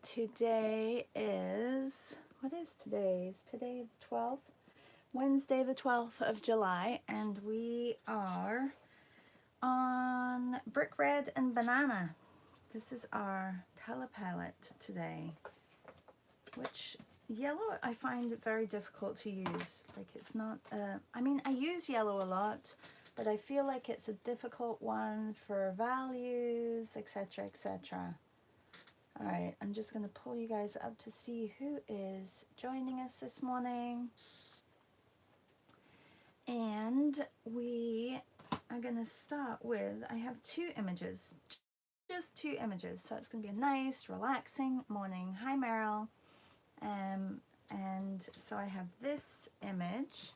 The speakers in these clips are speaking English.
Today is, what is today? Is today the 12th? Wednesday the 12th of July, and we are on Brick Red and Banana. This is our color palette today, which yellow I find very difficult to use. Like it's not, I mean, I use yellow a lot, but I feel like it's a difficult one for values, etc., etc. All right, I'm just going to pull you guys up to see who is joining us this morning. And we are going to start with, I have two images, just two images. So it's going to be a nice, relaxing morning. Hi, Meryl. And so I have this image,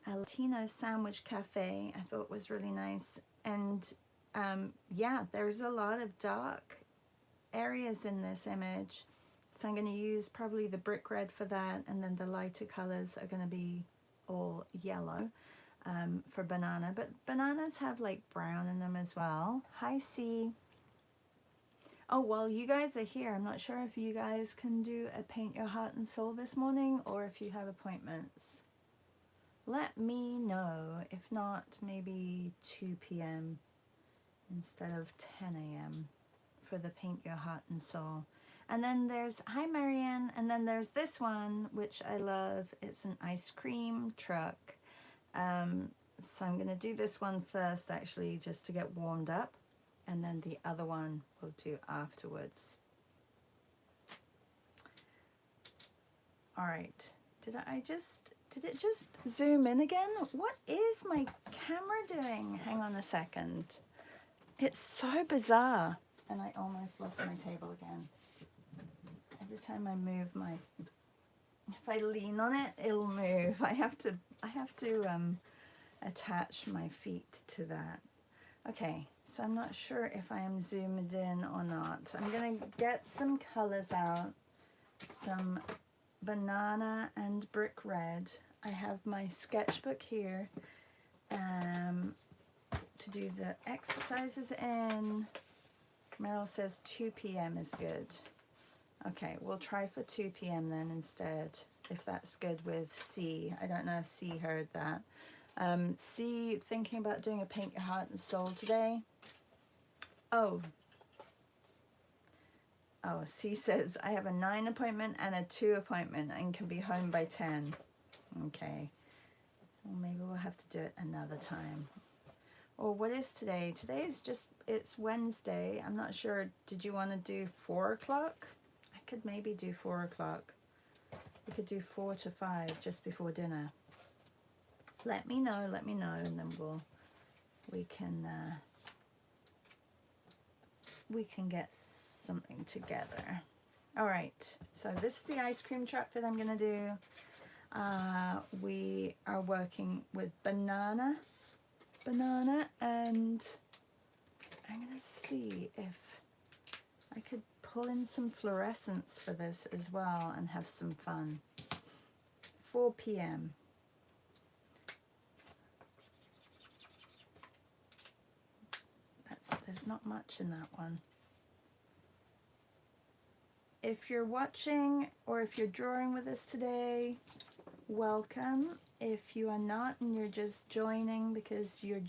a Latino sandwich cafe. I thought was really nice. And yeah, there's a lot of dark areas in this image, so I'm going to use probably the brick red for that, and then the lighter colors are going to be all yellow for banana, but bananas have like brown in them as well. Hi C. Oh, well, you guys are here. I'm not sure if you guys can do a paint your heart and soul this morning or if you have appointments. Let me know. If not, maybe 2 p.m. instead of 10 a.m. for the paint your heart and soul. And then there's, hi Marianne, and then there's this one which I love. It's an ice cream truck. So I'm going to do this one first actually, just to get warmed up, and then the other one we'll do afterwards. All right, did it just zoom in again? What is my camera doing? Hang on a second. It's so bizarre. And I almost lost my table again. Every time I move if I lean on it, it'll move. I have to attach my feet to that. Okay, so I'm not sure if I am zoomed in or not. I'm gonna get some colors out, some banana and brick red. I have my sketchbook here to do the exercises in. Meryl says 2 p.m. is good. Okay, we'll try for 2 p.m. then instead, if that's good with C. I don't know if C heard that. C, thinking about doing a paint your heart and soul today. Oh, C says, I have a 9 appointment and a 2 appointment and can be home by 10. Okay, well, maybe we'll have to do it another time. Or what is today? Today is just, it's Wednesday. I'm not sure. Did you want to do 4 o'clock? I could maybe do 4 o'clock. We could do 4 to 5 just before dinner. Let me know, and then we can get something together. All right, so this is the ice cream truck that I'm gonna do. We are working with banana, and I'm gonna see if I could pull in some fluorescence for this as well and have some fun. 4 p.m. There's not much in that one. If you're watching or if you're drawing with us today, welcome. If you are not and you're just joining because you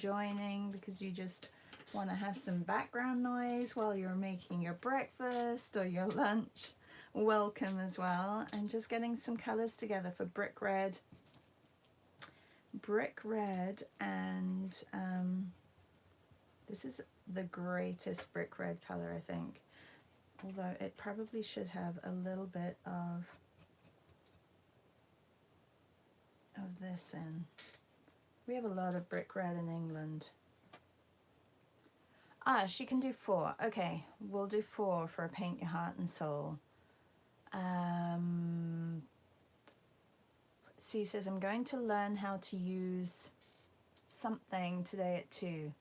just want to have some background noise while you're making your breakfast or your lunch, welcome as well. And just getting some colors together for brick red, and this is the greatest brick red color, I think, although it probably should have a little bit of this in. We have a lot of brick red in England. She can do 4. Okay, we'll do 4 for a paint your heart and soul. C says, I'm going to learn how to use something today at 2.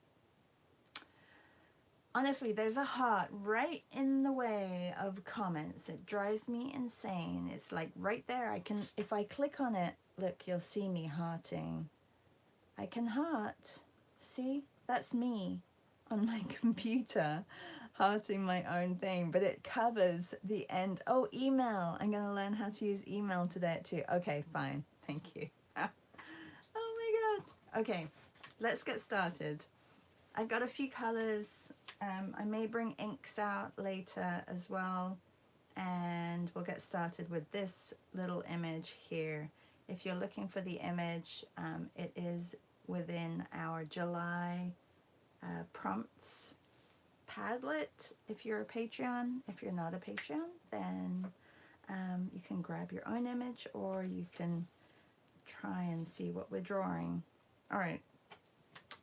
Honestly, there's a heart right in the way of comments. It drives me insane. It's like right there. If I click on it, look, you'll see me hearting. I can heart. See? That's me on my computer hearting my own thing, but it covers the end. Oh, email. I'm going to learn how to use email today too. Okay, fine. Thank you. Oh my God. Okay, let's get started. I've got a few colors. I may bring inks out later as well. And we'll get started with this little image here. If you're looking for the image, it is within our July prompts Padlet. If you're a Patreon, if you're not a Patreon, then you can grab your own image, or you can try and see what we're drawing. All right.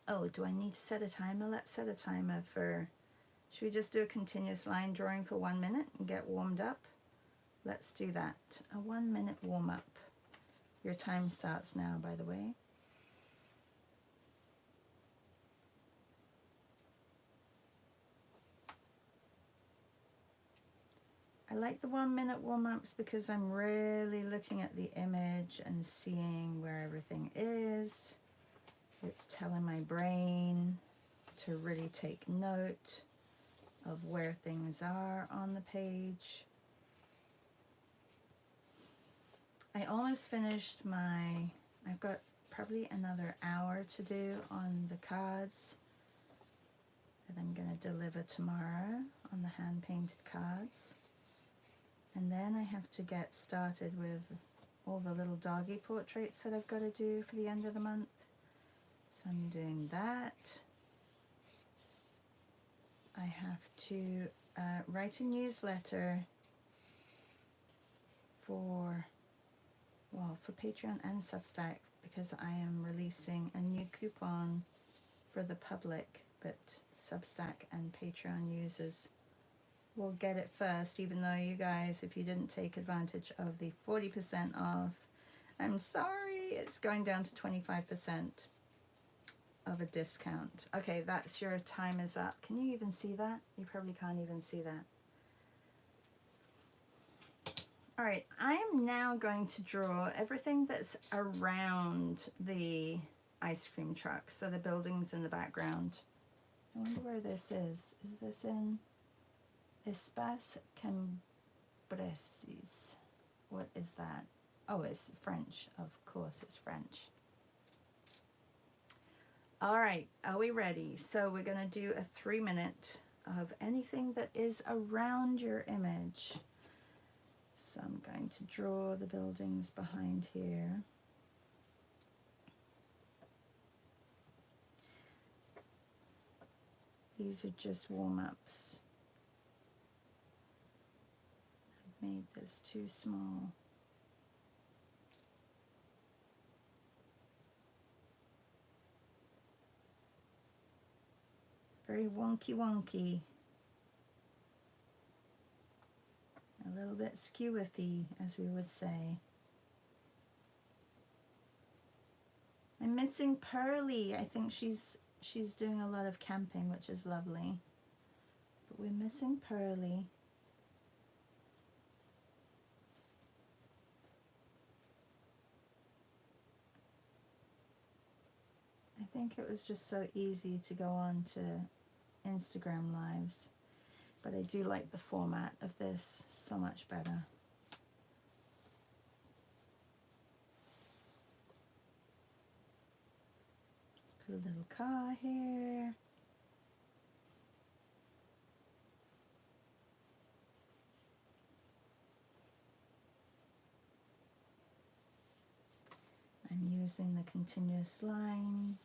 Oh, do I need to set a timer? Let's set a timer for, should we just do a continuous line drawing for 1 minute and get warmed up? Let's do that. A 1 minute warm up. Your time starts now, by the way. I like the 1 minute warm ups because I'm really looking at the image and seeing where everything is. It's telling my brain to really take note of where things are on the page. I almost finished I've got probably another hour to do on the cards that I'm going to deliver tomorrow on the hand-painted cards. And then I have to get started with all the little doggy portraits that I've got to do for the end of the month. So I'm doing that. I have to write a newsletter for Patreon and Substack, because I am releasing a new coupon for the public, but Substack and Patreon users will get it first, even though you guys, if you didn't take advantage of the 40% off, I'm sorry, it's going down to 25% of a discount. Okay, that's your time is up. Can you even see that? You probably can't even see that. All right, I am now going to draw everything that's around the ice cream truck, so the buildings in the background. I wonder where this is. Is this in Espace Cambrésis? What is that? Oh, it's French. Of course, it's French. All right, are we ready? So we're going to do a 3 minute of anything that is around your image. So I'm going to draw the buildings behind here. These are just warm-ups. I've made this too small. Very wonky. A little bit skew-iffy, as we would say. I'm missing Pearly. I think she's doing a lot of camping, which is lovely. But we're missing Pearly. I think it was just so easy to go on to Instagram Lives. But I do like the format of this so much better. Let's put a little car here. I'm using the continuous line.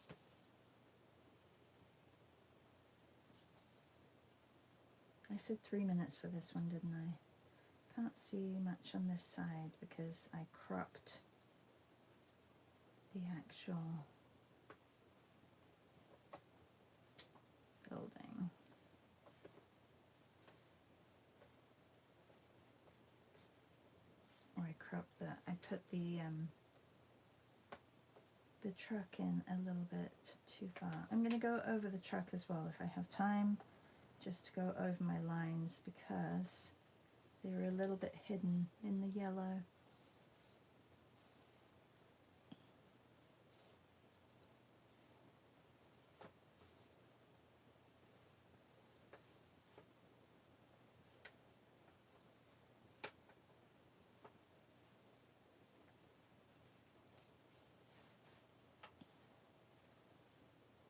I said 3 minutes for this one, didn't I? Can't see much on this side because I cropped the actual building. Or I cropped I put the truck in a little bit too far. I'm going to go over the truck as well if I have time, just to go over my lines because they were a little bit hidden in the yellow.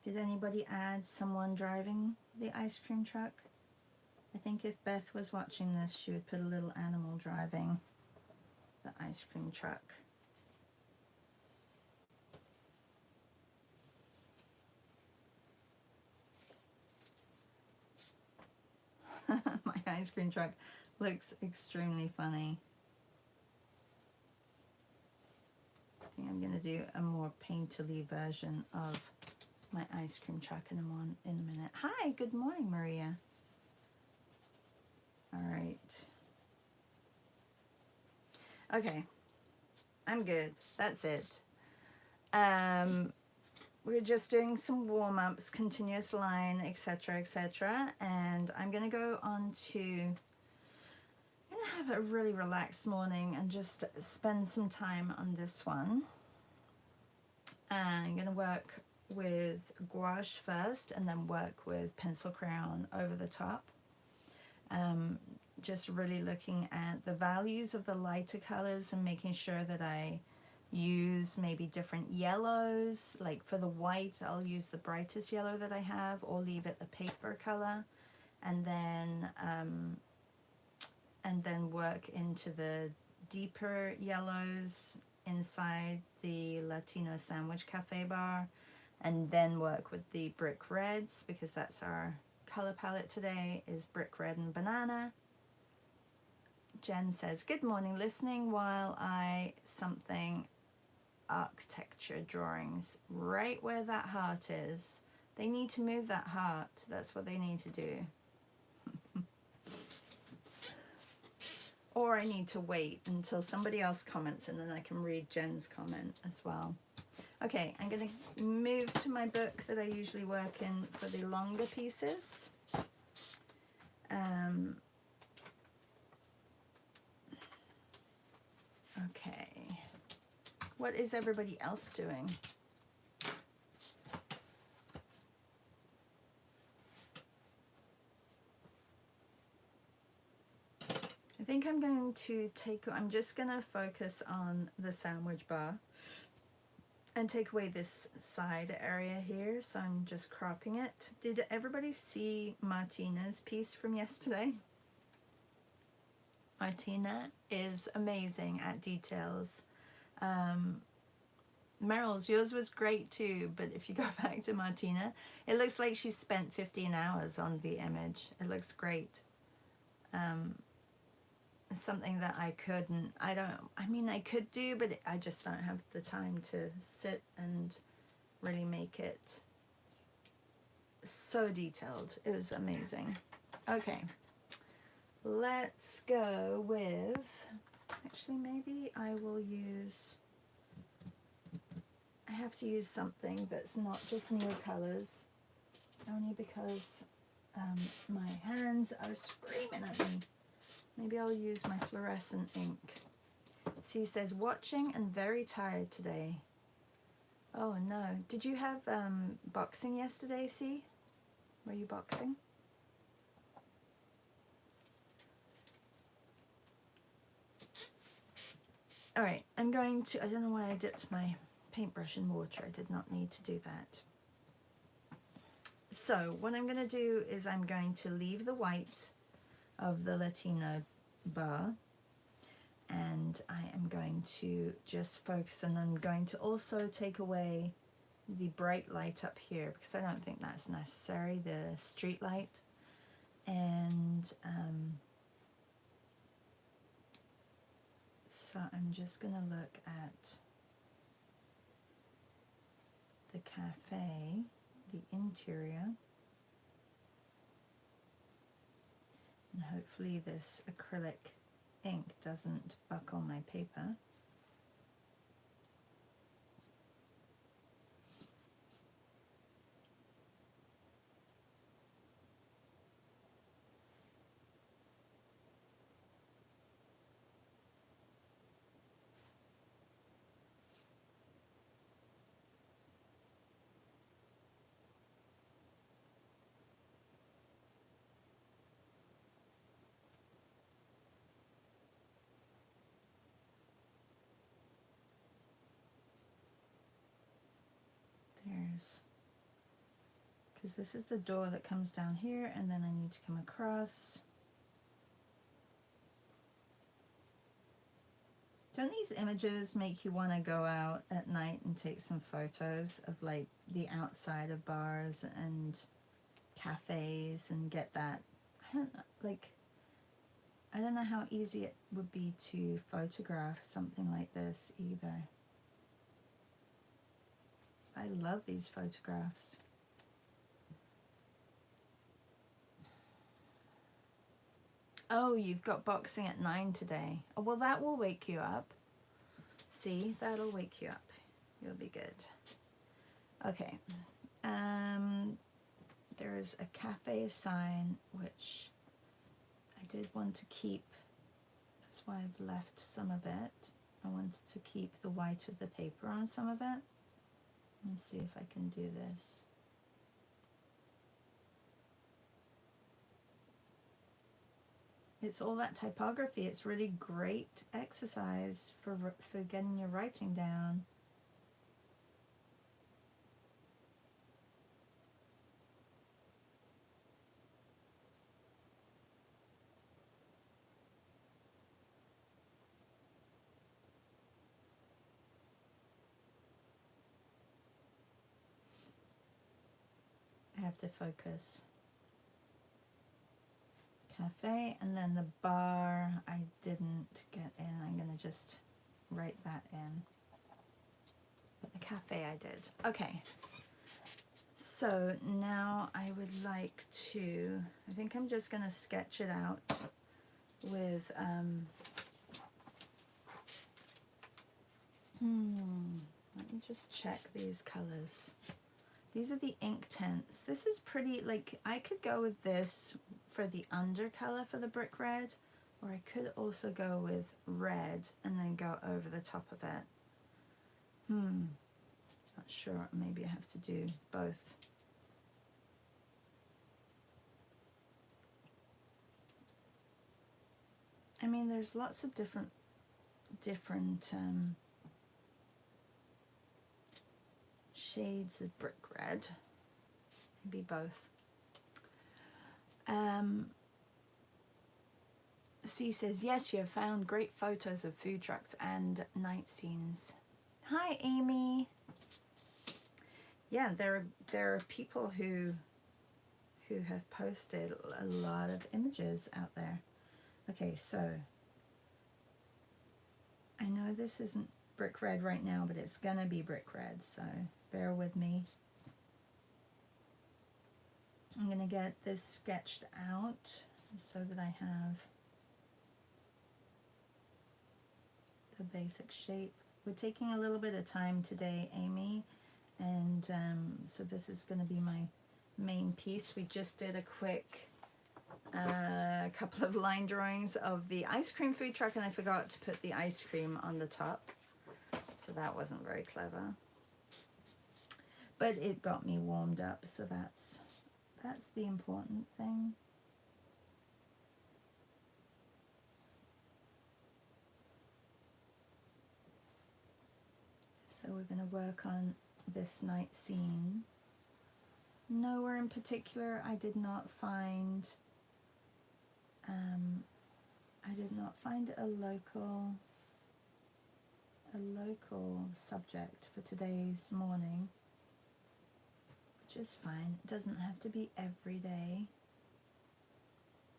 Did anybody add someone driving the ice cream truck? I think if Beth was watching this, she would put a little animal driving the ice cream truck. My ice cream truck looks extremely funny. I think I'm going to do a more painterly version of my ice cream truck in a minute. Hi, good morning, Maria. All right. Okay, I'm good. That's it. We're just doing some warm-ups, continuous line, etc., etc. And I'm going to go on to, I'm going to have a really relaxed morning and just spend some time on this one. I'm going to work with gouache first and then work with pencil crayon over the top. Just really looking at the values of the lighter colors and making sure that I use maybe different yellows. Like for the white, I'll use the brightest yellow that I have, or leave it the paper color, and then work into the deeper yellows inside the Latino Sandwich Cafe bar, and then work with the brick reds, because that's our color palette today, is brick red and banana. Jen says, good morning, listening while I something architecture drawings. Right where that heart is. They need to move that heart. That's what they need to do. Or I need to wait until somebody else comments and then I can read Jen's comment as well. Okay, I'm going to move to my book that I usually work in for the longer pieces. Okay. What is everybody else doing? I think I'm going to I'm just going to focus on the sandwich bar and take away this side area here. So I'm just cropping it. Did everybody see Martina's piece from yesterday? Martina is amazing at details. Meryl's, yours was great too, but if you go back to Martina, it looks like she spent 15 hours on the image. It looks great. It's something that I couldn't, I mean I could do, but I just don't have the time to sit and really make it so detailed. It was amazing. Okay, let's go with, actually maybe I will use, I have to use something that's not just Neocolors, only because my hands are screaming at me. Maybe I'll use my fluorescent ink. C says, watching and very tired today. Oh no. Did you have boxing yesterday, C? Were you boxing? Alright, I'm going to, I don't know why I dipped my paintbrush in water. I did not need to do that. So what I'm going to do is I'm going to leave the white of the Latino bar, and I am going to just focus, and I'm going to also take away the bright light up here because I don't think that's necessary, the street light. And so I'm just going to look at the cafe, the interior, and hopefully this acrylic ink doesn't buckle my paper. There's because this is the door that comes down here, and then I need to come across. Don't these images make you want to go out at night and take some photos of like the outside of bars and cafes and get that? I don't know how easy it would be to photograph something like this either. I love these photographs. Oh, you've got boxing at 9 today. Oh, well, that will wake you up. See, that'll wake you up. You'll be good. Okay. There's a cafe sign, which I did want to keep. That's why I've left some of it. I wanted to keep the white with the paper on some of it. Let's see if I can do this. It's all that typography. It's really great exercise for getting your writing down. I have to focus. Cafe, and then the bar I didn't get in. I'm going to just write that in. But the cafe I did. Okay. So now I would like to, I think I'm just going to sketch it out with, let me just check these colors. These are the Inktense. This is pretty, like, I could go with this for the undercolor for the brick red, or I could also go with red and then go over the top of it. Not sure. Maybe I have to do both. I mean, there's lots of different shades of brick red. Maybe both. C says, yes, you have found great photos of food trucks and night scenes. Hi, Amy. Yeah, there are people who have posted a lot of images out there. Okay, so I know this isn't brick red right now, but it's gonna be brick red, so bear with me. I'm gonna get this sketched out so that I have the basic shape. We're taking a little bit of time today, Amy, and so this is going to be my main piece. We just did a quick couple of line drawings of the ice cream food truck, and I forgot to put the ice cream on the top, so that wasn't very clever, but it got me warmed up, so that's the important thing. So we're going to work on this night scene. Nowhere in particular. I did not find a local subject for today's morning, which is fine. It doesn't have to be every day.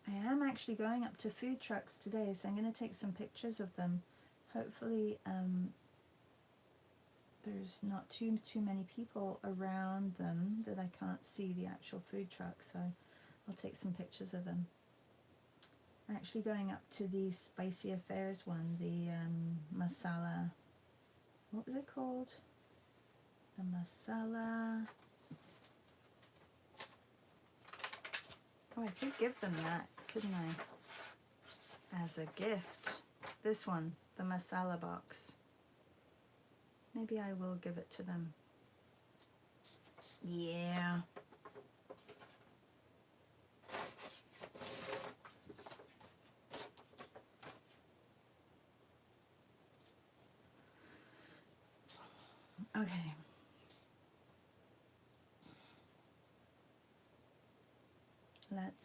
I am actually going up to food trucks today, so I'm going to take some pictures of them. Hopefully there's not too many people around them that I can't see the actual food truck, so I'll take some pictures of them. I'm actually going up to the Spicy Affairs one, the masala, what was it called? The masala, oh, I could give them that, couldn't I, as a gift. This one, the masala box. Maybe I will give it to them. Yeah. Okay.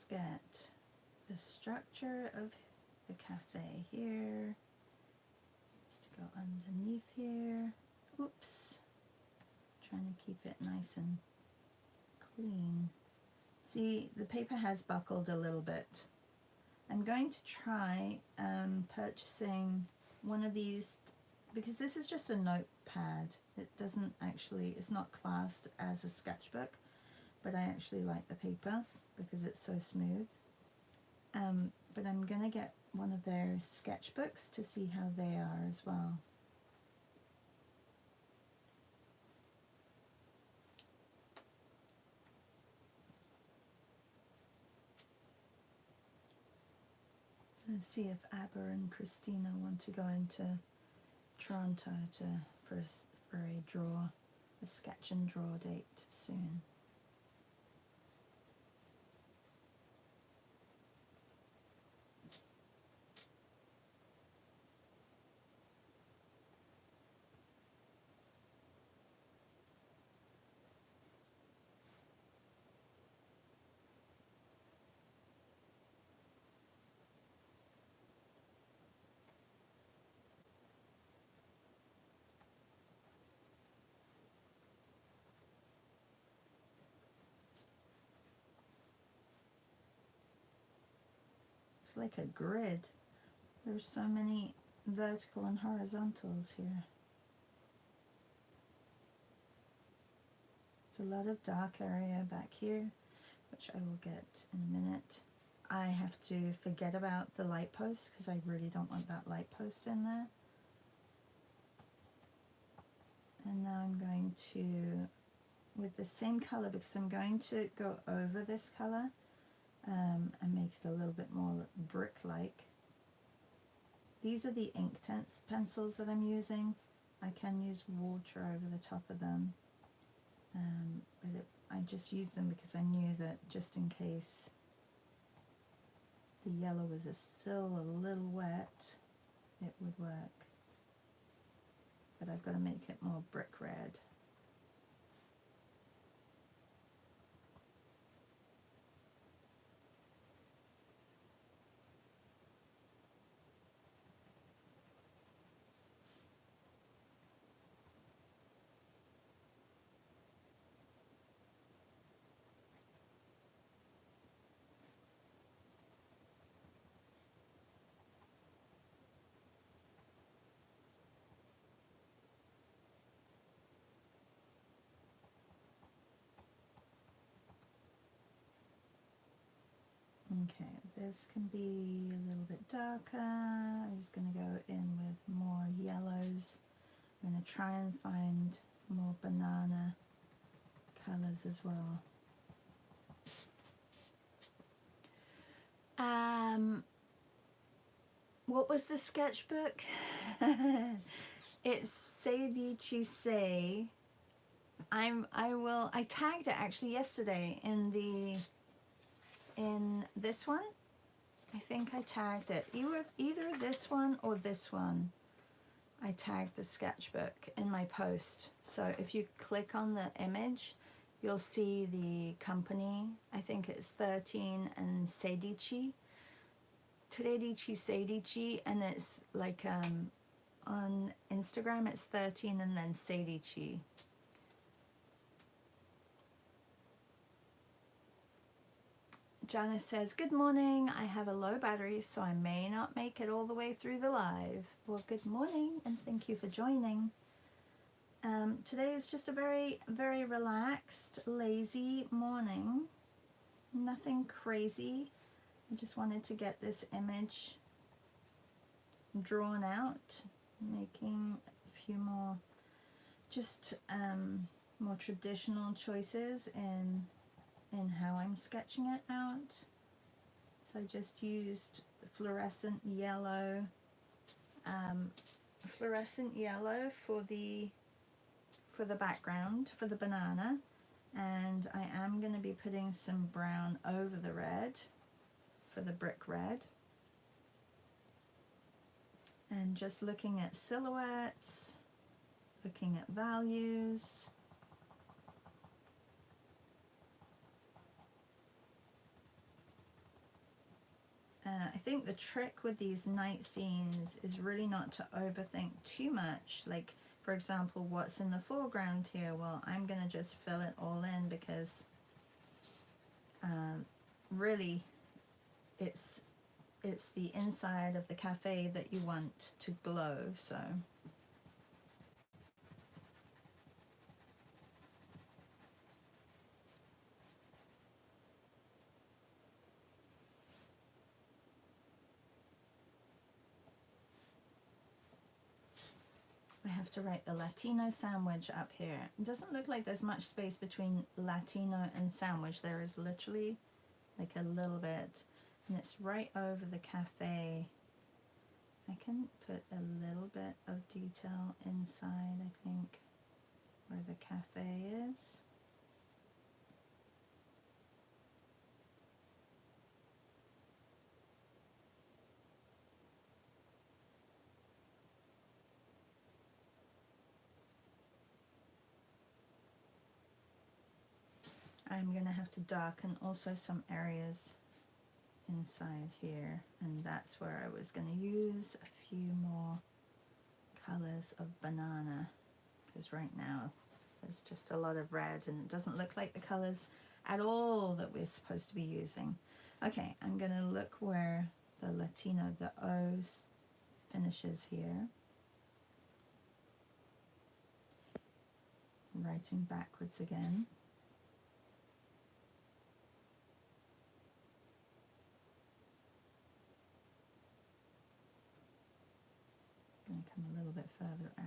get the structure of the cafe here. Needs to go underneath here. Oops. Trying to keep it nice and clean. See, the paper has buckled a little bit. I'm going to try purchasing one of these, because this is just a notepad. It doesn't actually, it's not classed as a sketchbook, but I actually like the paper because it's so smooth. But I'm going to get one of their sketchbooks to see how they are as well. And see if Abba and Christina want to go into Toronto for a sketch and draw date soon. It's like a grid. There's so many vertical and horizontals here. It's a lot of dark area back here, which I will get in a minute. I have to forget about the light post because I really don't want that light post in there. And now I'm going to, with the same color, because I'm going to go over this color and make it a little bit more brick-like. These are the Inktense pencils that I'm using. I can use water over the top of them, but I just used them because I knew that just in case the yellow was still a little wet, it would work. But I've got to make it more brick red. Okay, this can be a little bit darker. I'm just going to go in with more yellows. I'm going to try and find more banana colors as well. What was the sketchbook? It's Seidichi Sei. I tagged it actually yesterday in this one. I think I tagged it. Either this one or this one. I tagged the sketchbook in my post. So if you click on the image, you'll see the company. I think it's 13 and Seidichi. Teredichi Seidichi, and it's like on Instagram it's 13 and then Seidichi. Janice says, good morning, I have a low battery so I may not make it all the way through the live. Well, good morning and thank you for joining. Today is just a very, very relaxed, lazy morning. Nothing crazy. I just wanted to get this image drawn out, making a few more just more traditional choices in how I'm sketching it out. So I just used fluorescent yellow for the background for the banana, and I am going to be putting some brown over the red for the brick red, and just looking at silhouettes, looking at values. I think the trick with these night scenes is really not to overthink too much. Like, for example, what's in the foreground here? Well, I'm going to just fill it all in because really it's the inside of the cafe that you want to glow. So I have to write the Latino sandwich up here. It doesn't look like there's much space between Latino and sandwich. There is literally like a little bit, and it's right over the cafe. I can put a little bit of detail inside, I think, where the cafe is. I'm going to have to darken also some areas inside here, and that's where I was going to use a few more colors of banana, because right now there's just a lot of red and it doesn't look like the colors at all that we're supposed to be using. Okay, I'm going to look where the Latino, the O's finishes here. Writing backwards again. Going to come a little bit further out.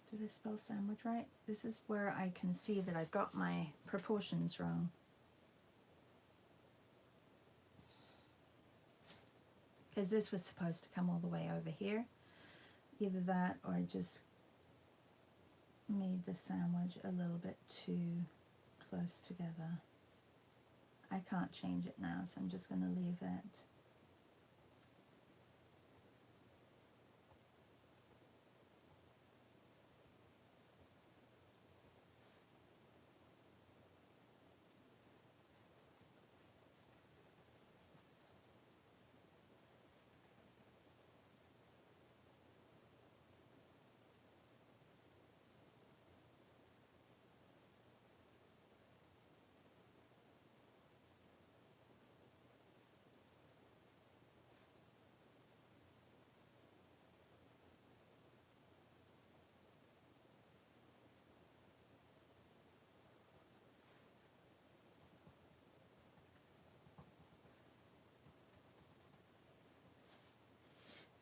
Did I spell sandwich right? This is where I can see that I've got my proportions wrong. Because this was supposed to come all the way over here. Either that or I just made the sandwich a little bit too close together. I can't change it now, so I'm just going to leave it.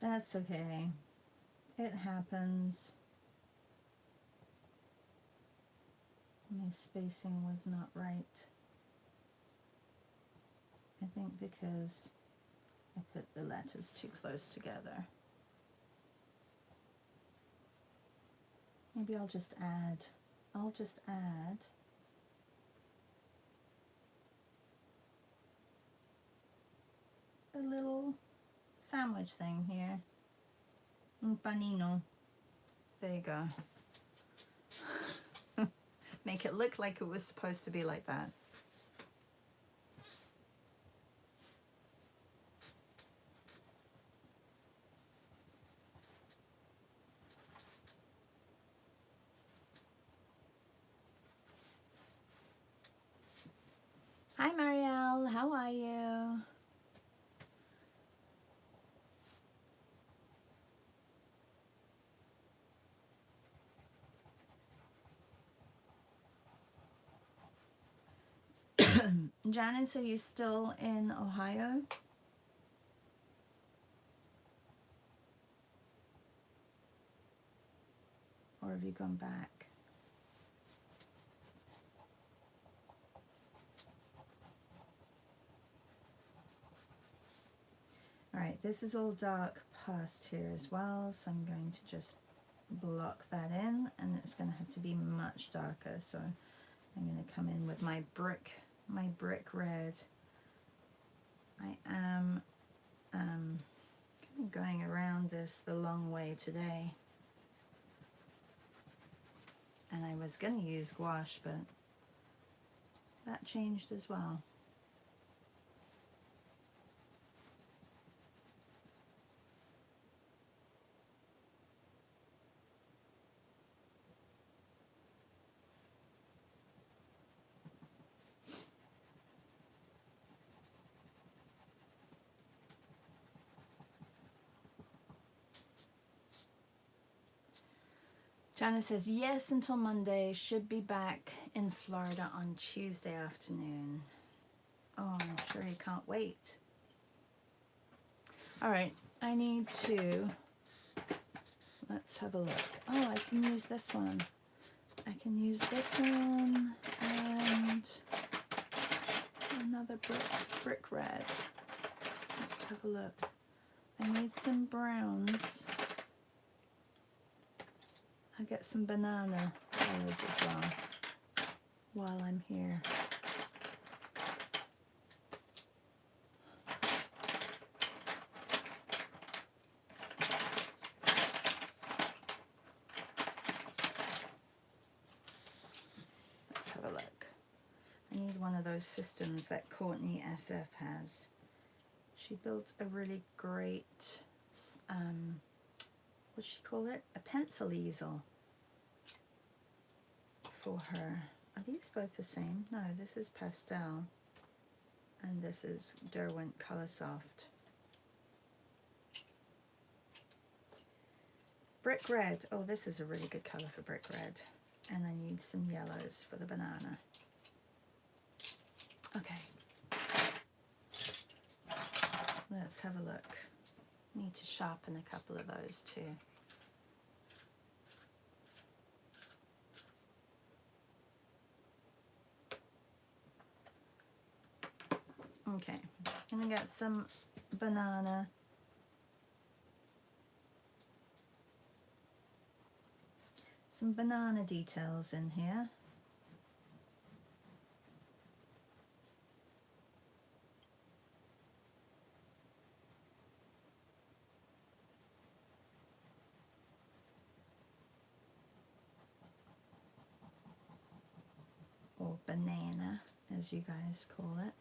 That's okay. It happens. My spacing was not right. I think because I put the letters too close together. Maybe I'll just add a little sandwich thing here. Un panino. There you go. Make it look like it was supposed to be like that. Hi Marielle, how are you? Janice, are you still in Ohio? Or have you gone back? All right, this is all dark past here as well, so I'm going to just block that in, and it's going to have to be much darker, so I'm going to come in with my brick red. I am kind of going around this the long way today, and I was going to use gouache, but that changed as well. Janice says, yes, until Monday. Should be back in Florida on Tuesday afternoon. Oh, I'm sure you can't wait. All right, I need to, let's have a look. Oh, I can use this one. I can use this one and another brick red. Let's have a look. I need some browns. I'll get some banana colors as well while I'm here. Let's have a look. I need one of those systems that Courtney SF has. She built a really great, what'd she call it? A pencil easel for her. Are these both the same? No, this is pastel and this is Derwent Coloursoft. Brick red. Oh, this is a really good color for brick red. And I need some yellows for the banana. Okay. Let's have a look. Need to sharpen a couple of those too. Okay, I'm gonna get some banana. Some banana details in here. Or banana, as you guys call it.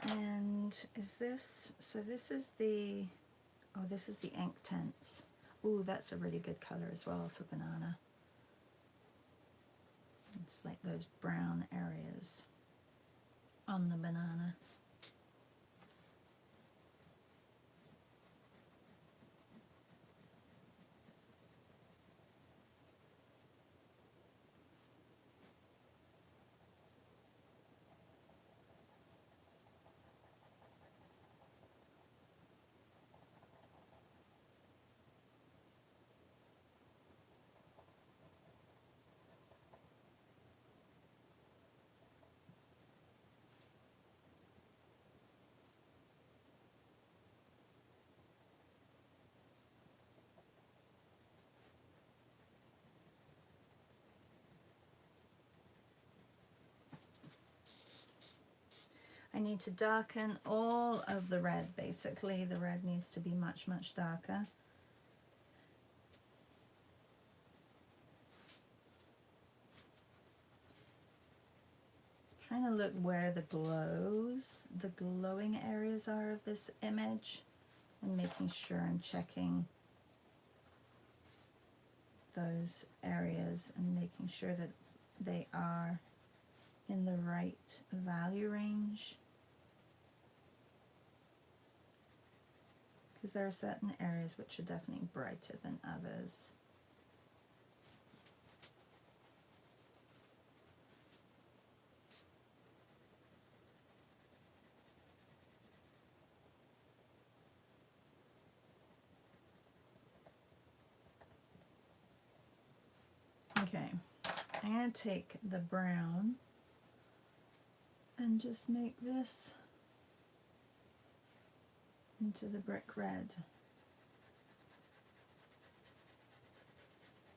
And is this, so this is the, oh, this is the ink tints. Ooh, that's a really good color as well for banana. It's like those brown areas on the banana. I need to darken all of the red, basically. The red needs to be much, much darker. Trying trying to look where the glowing areas are of this image, and making sure I'm checking those areas and making sure that they are in the right value range. Because there are certain areas which are definitely brighter than others. Okay, I'm going to take the brown and just make this into the brick red.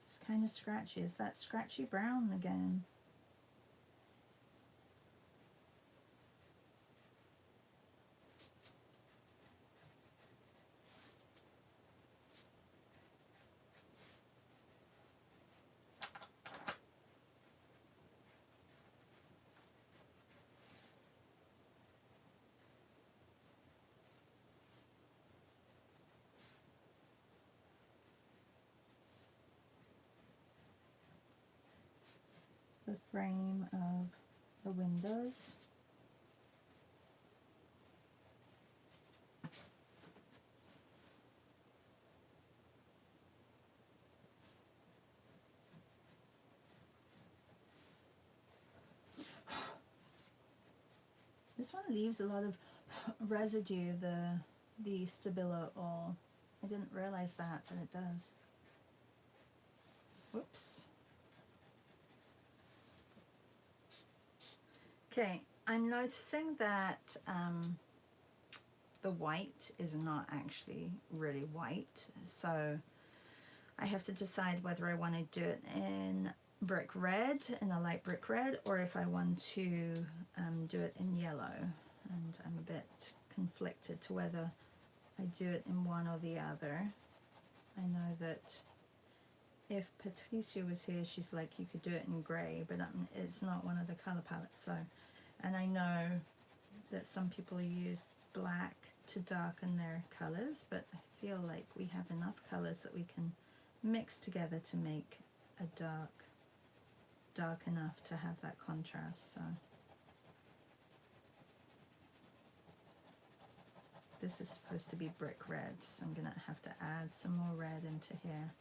It's kind of scratchy. Is that scratchy brown again? The frame of the windows. This one leaves a lot of residue, the Stabilo oil. I didn't realize that, but it does. Whoops. Okay, I'm noticing that the white is not actually really white, so I have to decide whether I want to do it in brick red, in a light brick red, or if I want to do it in yellow. And I'm a bit conflicted to whether I do it in one or the other. I know that if Patricia was here, she's like, you could do it in grey, but it's not one of the colour palettes. So, and I know that some people use black to darken their colours, but I feel like we have enough colours that we can mix together to make a dark enough to have that contrast. So this is supposed to be brick red, so I'm gonna have to add some more red into here.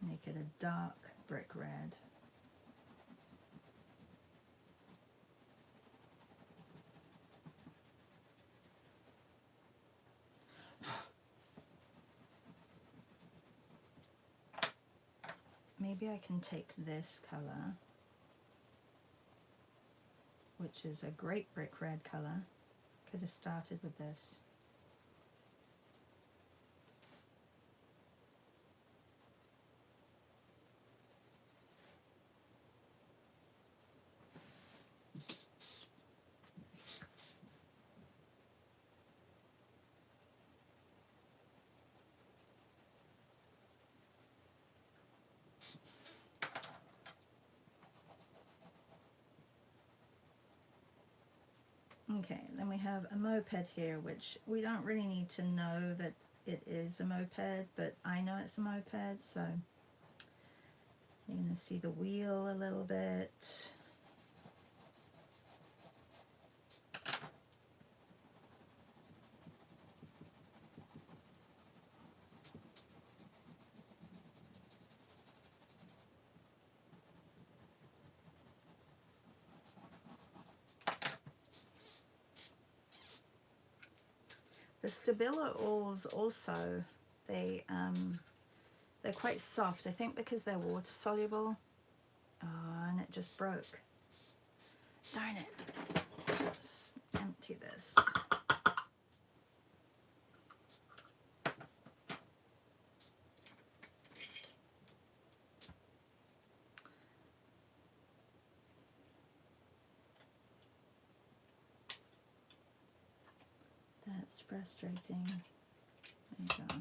Make it a dark brick red. Maybe I can take this color, which is a great brick red color. Could have started with this. Okay, then we have a moped here, which we don't really need to know that it is a moped, but I know it's a moped, so you're going to see the wheel a little bit. The Stabilo oils also, they're quite soft, I think because they're water soluble. Oh, and it just broke. Darn it. Let's empty this. That's frustrating. There you go.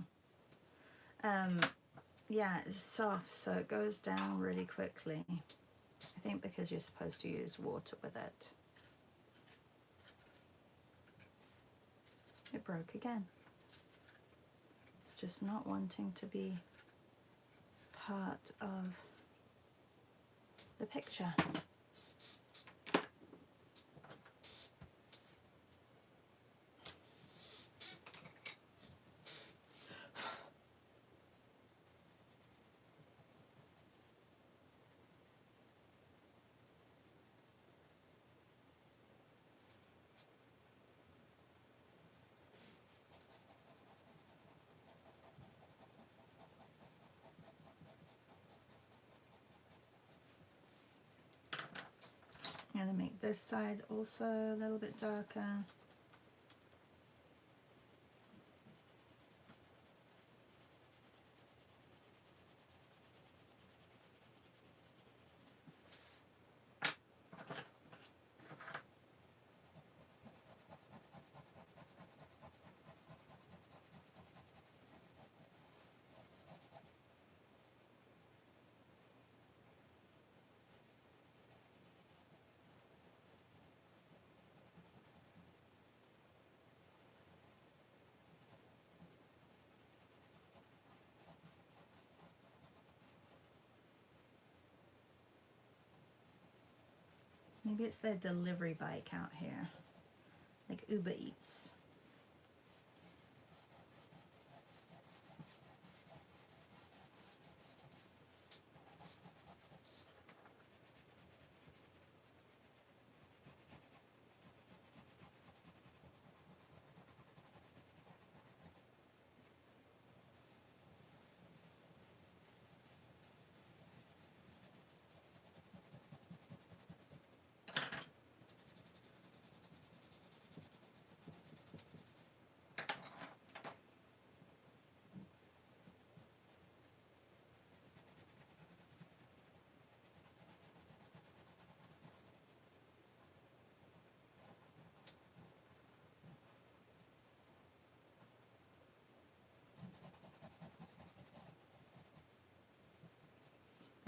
yeah, it's soft, so it goes down really quickly. I think because you're supposed to use water with it. It broke again. It's just not wanting to be part of the picture. I'm going to make this side also a little bit darker. Maybe it's their delivery bike out here, like Uber Eats.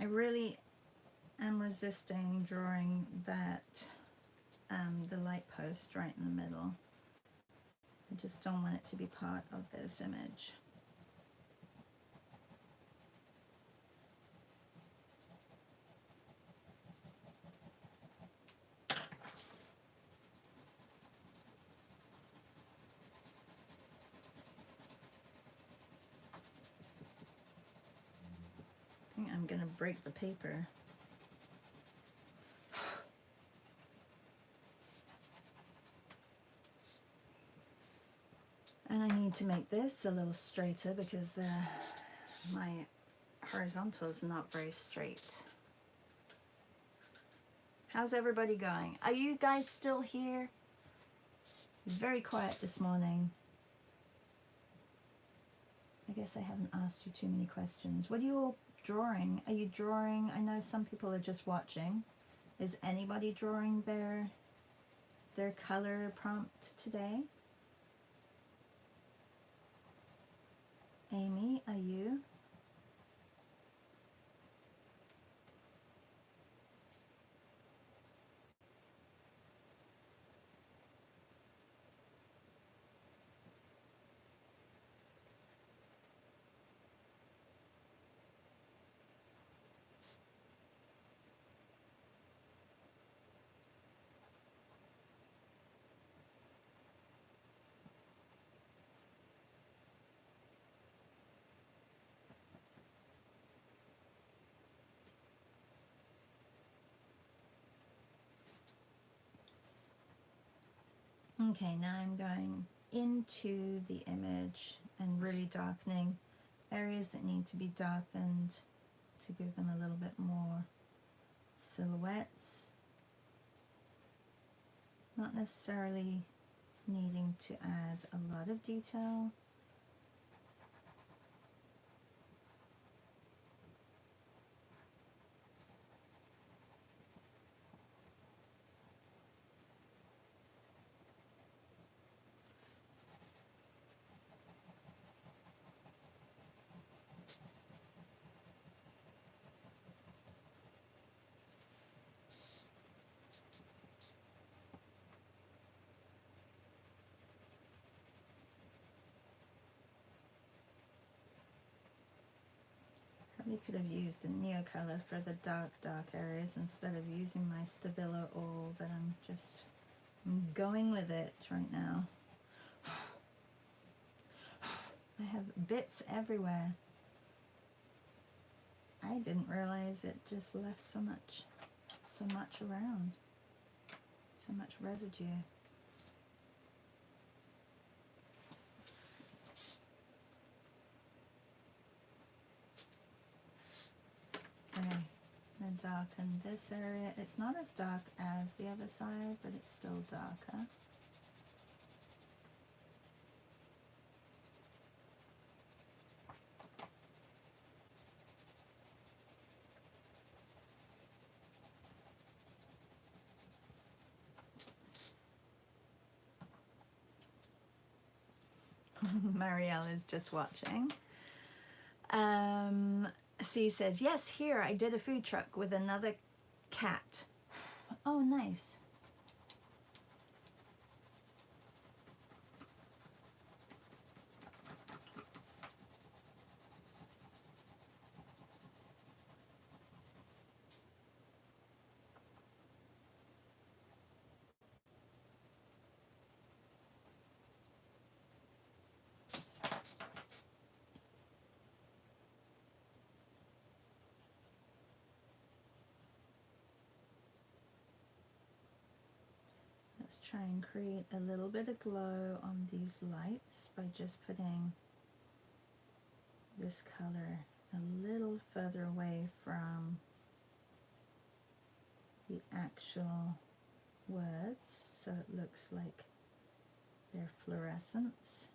I really am resisting drawing that, the light post right in the middle. I just don't want it to be part of this image. I think I'm gonna break the paper. And I need to make this a little straighter because my horizontal is not very straight. How's everybody going? Are you guys still here? Very quiet this morning. I guess I haven't asked you too many questions. What are you all drawing? Are you drawing? I know some people are just watching. Is anybody drawing their color prompt today? Amy, are you? Okay, now I'm going into the image and really darkening areas that need to be darkened to give them a little bit more silhouettes. Not necessarily needing to add a lot of detail. could have used a Neocolor for the dark areas instead of using my Stabilo oil, but I'm just going with it right now. I have bits everywhere. I didn't realize it just left so much around, so much residue. Okay, then darken this area. It's not as dark as the other side, but it's still darker. Marielle is just watching. C says, yes, here I did a food truck with another cat. Oh, nice. Let's try and create a little bit of glow on these lights by just putting this color a little further away from the actual words so it looks like they're fluorescents.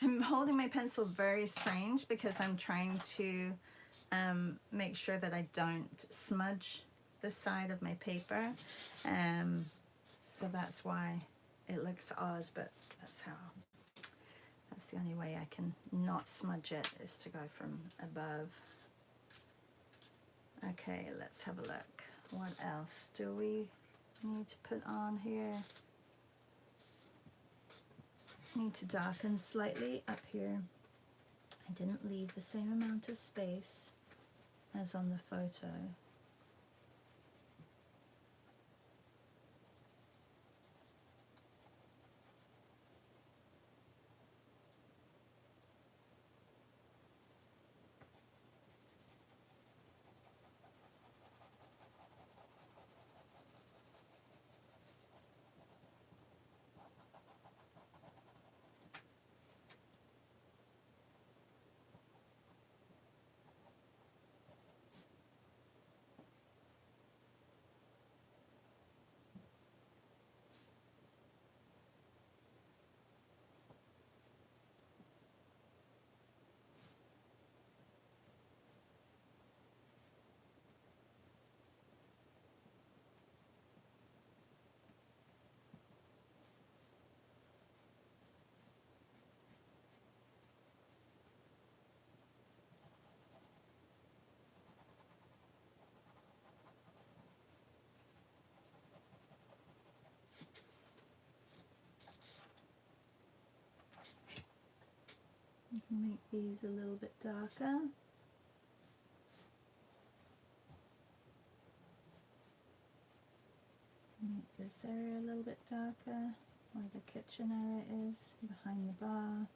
I'm holding my pencil very strange because I'm trying to make sure that I don't smudge the side of my paper. So that's why it looks odd, but that's the only way I can not smudge it, is to go from above. Okay, let's have a look. What else do we need to put on here? Need to darken slightly up here. I didn't leave the same amount of space as on the photo. Make these a little bit darker. Make this area a little bit darker, where the kitchen area is, behind the bar.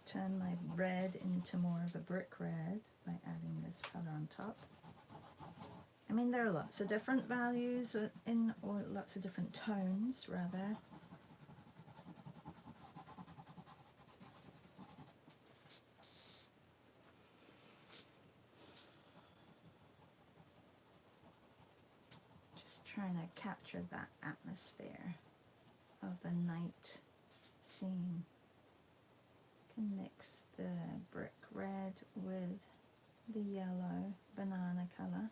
turn my red into more of a brick red by adding this color on top. I mean, there are lots of different values or lots of different tones rather. Just trying to capture that atmosphere of the night scene. Can mix the brick red with the yellow banana color.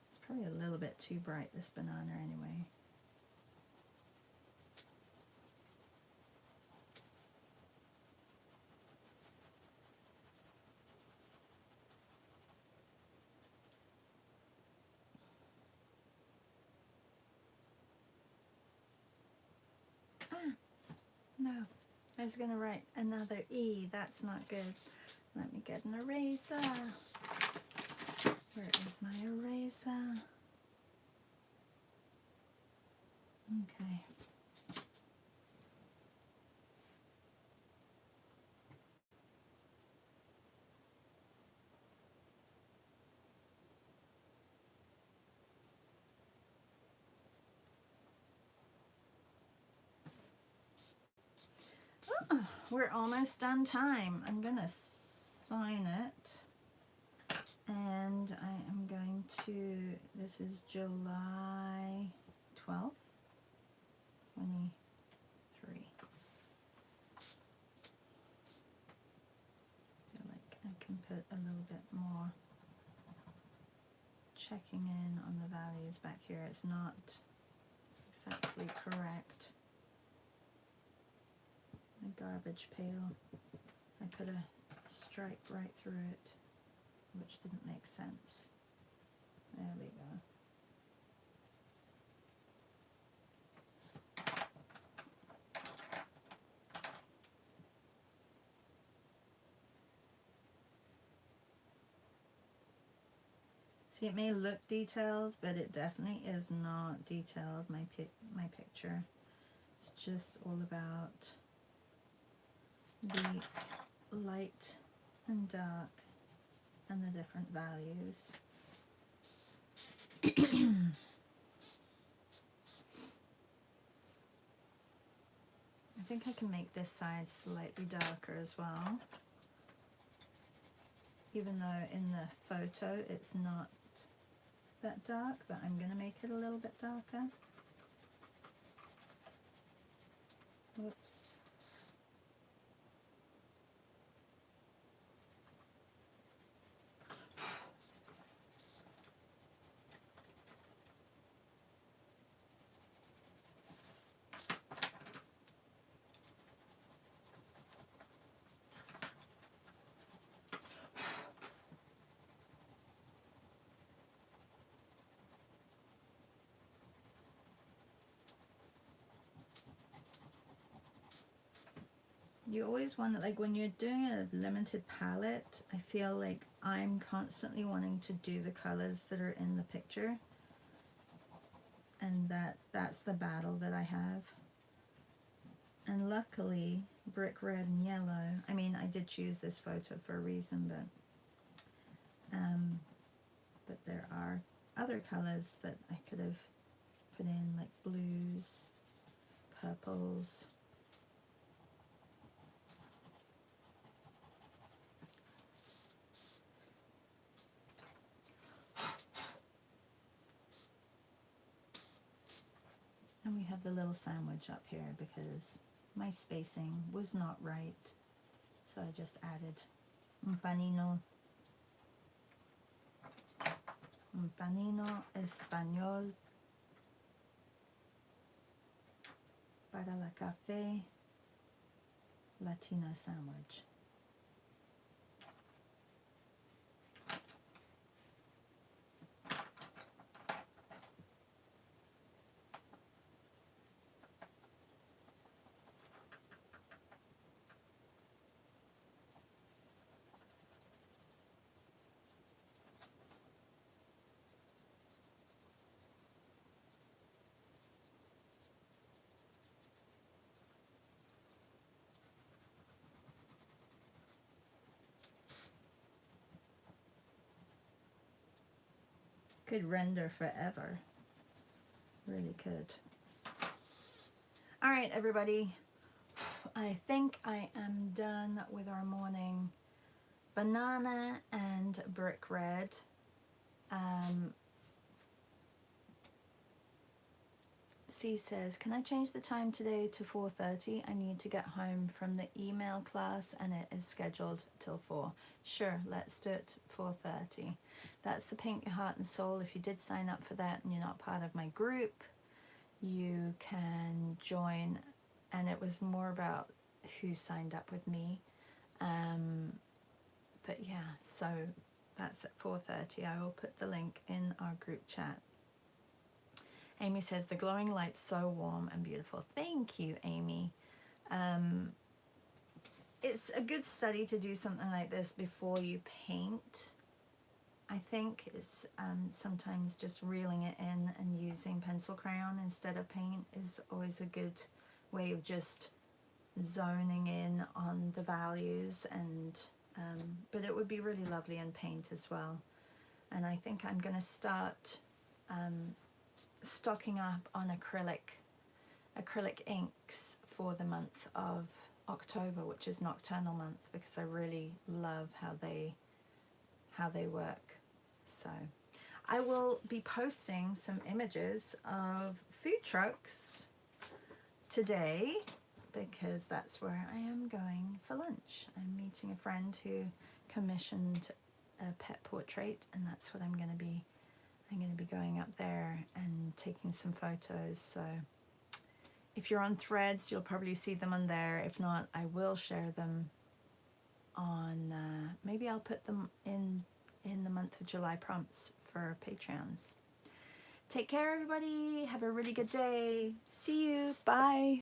It's probably a little bit too bright, this banana, anyway. Ah, no. I was going to write another E. That's not good. Let me get an eraser. Where is my eraser? Okay. Oh, we're almost done time. I'm going to sign it. And I am going to, this is July 12th, 23. I feel like I can put a little bit more checking in on the values back here. It's not exactly correct. The garbage pail, I put a stripe right through it, which didn't make sense. There we go. See, it may look detailed, but it definitely is not detailed, my picture. It's just all about the light and dark and the different values. I think I can make this side slightly darker as well, even though in the photo it's not that dark, but I'm going to make it a little bit darker. Whoops. You always want to, like when you're doing a limited palette, I feel like I'm constantly wanting to do the colors that are in the picture. And that's the battle that I have. And luckily, brick red and yellow, I mean, I did choose this photo for a reason, but there are other colors that I could have put in, like blues, purples. And we have the little sandwich up here because my spacing was not right. So I just added un panino español para la café latina sandwich. Could render forever. Really could. All right, everybody. I think I am done with our morning banana and brick red. C says, can I change the time today to 4:30? I need to get home from the email class and it is scheduled till 4. Sure, let's do it 4:30. That's the Paint Your Heart and Soul. If you did sign up for that and you're not part of my group, you can join. And it was more about who signed up with me. But yeah, so that's at 4:30. I will put the link in our group chat. Amy says, the glowing light's so warm and beautiful. Thank you, Amy. It's a good study to do something like this before you paint. I think it's sometimes just reeling it in and using pencil crayon instead of paint is always a good way of just zoning in on the values, and but it would be really lovely in paint as well. And I think I'm going to start stocking up on acrylic inks for the month of October, which is Nocturnal month, because I really love how they work. So I will be posting some images of food trucks today because that's where I am going for lunch. I'm meeting a friend who commissioned a pet portrait, and that's what I'm going to be going up there and taking some photos. So if you're on Threads, you'll probably see them on there. If not, I will share them on, maybe I'll put them in the month of July prompts for Patreons. Take care, everybody. Have a really good day. See you. Bye.